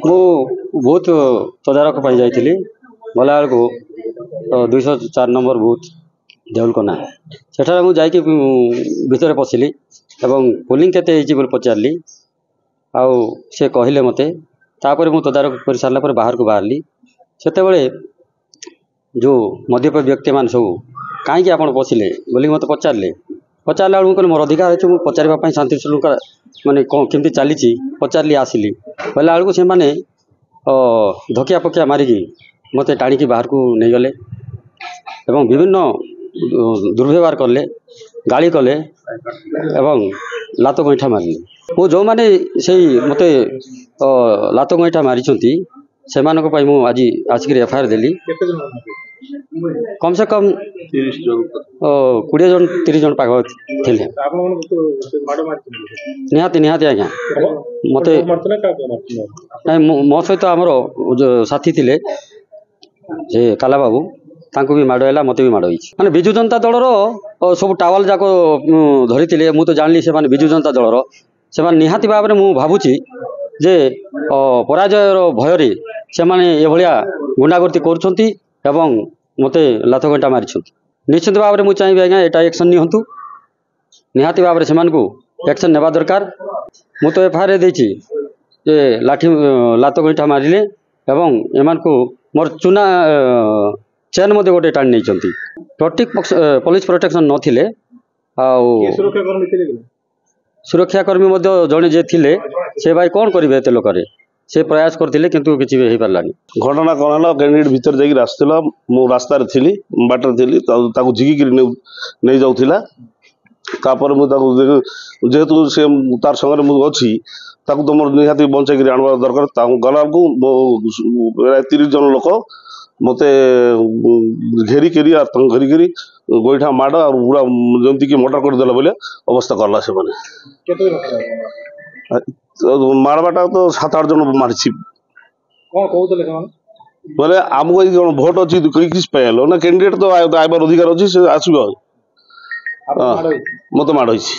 ମୁଁ ବହୁତ ତଦାରଖ ପାଇଁ ଯାଇଥିଲି। ଗଲାବେଳକୁ 204 ନମ୍ବର ବୁଥ ଦେଉଲକନା ସେଠାରେ ମୁଁ ଯାଇକି ଭିତରେ ପଶିଲି ଏବଂ ପୋଲିଂ କେତେ ହେଇଛି ବୋଲି ପଚାରିଲି। ଆଉ ସେ କହିଲେ ମୋତେ। ତାପରେ ମୁଁ ତଦାରଖ କରିସାରିଲା ପରେ ବାହାରକୁ ବାହାରିଲି। ସେତେବେଳେ ଯେଉଁ ମଦ୍ୟପ ବ୍ୟକ୍ତିମାନେ ସବୁ କାହିଁକି ଆପଣ ପଶିଲେ ବୋଲି ମୋତେ ପଚାରିଲା ବେଳକୁ ମୁଁ କହିଲି ମୋର ଅଧିକାର ଅଛି, ମୁଁ ପଚାରିବା ପାଇଁ ଶାନ୍ତି ଶୃଙ୍ଖଳା ମାନେ କ'ଣ କେମିତି ଚାଲିଛି ପଚାରିଲି ଆସିଲି। କହିଲା ବେଳକୁ ସେମାନେ ଧକିଆ ପକିଆ ମାରିକି ମୋତେ ଟାଣିକି ବାହାରକୁ ନେଇଗଲେ ଏବଂ ବିଭିନ୍ନ ଦୁର୍ବ୍ୟବହାର କଲେ, ଗାଳି କଲେ ଏବଂ ଲାତ ଗଇଁଠା ମାରିଲେ। ମୁଁ ଯେଉଁମାନେ ସେଇ ମୋତେ ଲାତ ଗଇଁଠା ମାରିଛନ୍ତି ସେମାନଙ୍କ ପାଇଁ ମୁଁ ଆଜି ଆସିକରି ଏଫଆଇଆର ଦେଲି। କମ୍ ସେ କମ୍ 20 ଜଣ 30 ଜଣ ପାଖ ଥିଲେ। ନିହାତି ଆଜ୍ଞା। ମୋତେ ନାଇଁ ମୋ ସହିତ ଆମର ସାଥୀ ଥିଲେ ସେ କାଲା ବାବୁ, ତାଙ୍କୁ ବି ମାଡ଼ ହେଲା, ମୋତେ ବି ମାଡ଼ ହେଇଛି। ମାନେ ବିଜୁ ଜନତା ଦଳର ସବୁ ଟାୱଲ ଯାକ ଧରିଥିଲେ। ମୁଁ ତ ଜାଣିଲି ସେମାନେ ବିଜୁ ଜନତା ଦଳର। ସେମାନେ ନିହାତି ଭାବରେ ମୁଁ ଭାବୁଛି ଯେ ପରାଜୟର ଭୟରେ ସେମାନେ ଏଭଳିଆ ଗୁଣ୍ଡାଗର୍ଦି କରୁଛନ୍ତି ଏବଂ ମୋତେ ଲାଥ ଗଣ୍ଟା ମାରିଛନ୍ତି। ନିଶ୍ଚିତ ଭାବରେ ମୁଁ ଚାହିଁବି ଆଜ୍ଞା ଏଟା ଆକ୍ସନ୍ ନିଅନ୍ତୁ। ନିହାତି ଭାବରେ ସେମାନଙ୍କୁ ଆକ୍ସନ୍ ନେବା ଦରକାର। ମୁଁ ତ ଏଫଆଇଆର ଦେଇଛି ଯେ ଲାତ ଗଇଁଠା ମାରିଲେ ଏବଂ ଏମାନଙ୍କୁ ମୋର ଚୁନା ଚେନ୍ ମଧ୍ୟ ଗୋଟେ ଟାଣି ନେଇଛନ୍ତି। ପୋଲିସ ପ୍ରୋଟେକ୍ସନ୍ ନଥିଲେ ଆଉ ସୁରକ୍ଷାକର୍ମୀ ମଧ୍ୟ ଜଣେ ଯିଏ ଥିଲେ ସେ ଭାଇ କ'ଣ କରିବେ ଏତେ ଲୋକରେ, ସେ ପ୍ରୟାସ କରିଥିଲେ କିନ୍ତୁ କିଛି ବି ହେଇପାରିଲାନି। ଘଟଣା କ'ଣ ହେଲା, କ୍ୟାଣ୍ଡିଡେଟ୍ ଭିତରେ ଯାଇକି ଆସୁଥିଲା, ମୁଁ ରାସ୍ତାରେ ଥିଲି, ବାଟରେ ଥିଲି, ତାକୁ ଝିକିକିରି ନେଇ ଯାଉଥିଲା। ତାପରେ ମୁଁ ତାକୁ ଯେହେତୁ ସେ ତାର ସାଙ୍ଗରେ ମୁଁ ଅଛି, ତାକୁ ତ ମୋର ନିହାତି ବଞ୍ଚାଇକିରି ଆଣିବା ଦରକାର। ତାକୁ ଗଲାବେଳକୁ 30 ଜଣ ଲୋକ ମୋତେ ଘେରିକିରି ଆଉ ତାଙ୍କୁ ଘେରିକିରି ଗୋଇଠା ମାଡ଼ ଆଉ ପୁରା ଯେମିତିକି ମର୍ଡର କରିଦେଲା ଭଳିଆ ଅବସ୍ଥା କଲା ସେମାନେ। ମାରବାଟା ତ 7-8 ଜଣ ମାରିଛି। କ'ଣ କହୁଥିଲେ ସେମାନେ? ବୋଲେ ଆମକୁ ଏଇ କ'ଣ ଭୋଟ ଅଛି କିଛି ପାଇଲ ନା, କ୍ୟାଣ୍ଡିଡେଟ୍ ତ ଆଇବାର ଅଧିକାର ଅଛି, ସେ ଆସିବ। ମୋତେ ମାଡ଼ ହେଇଛି।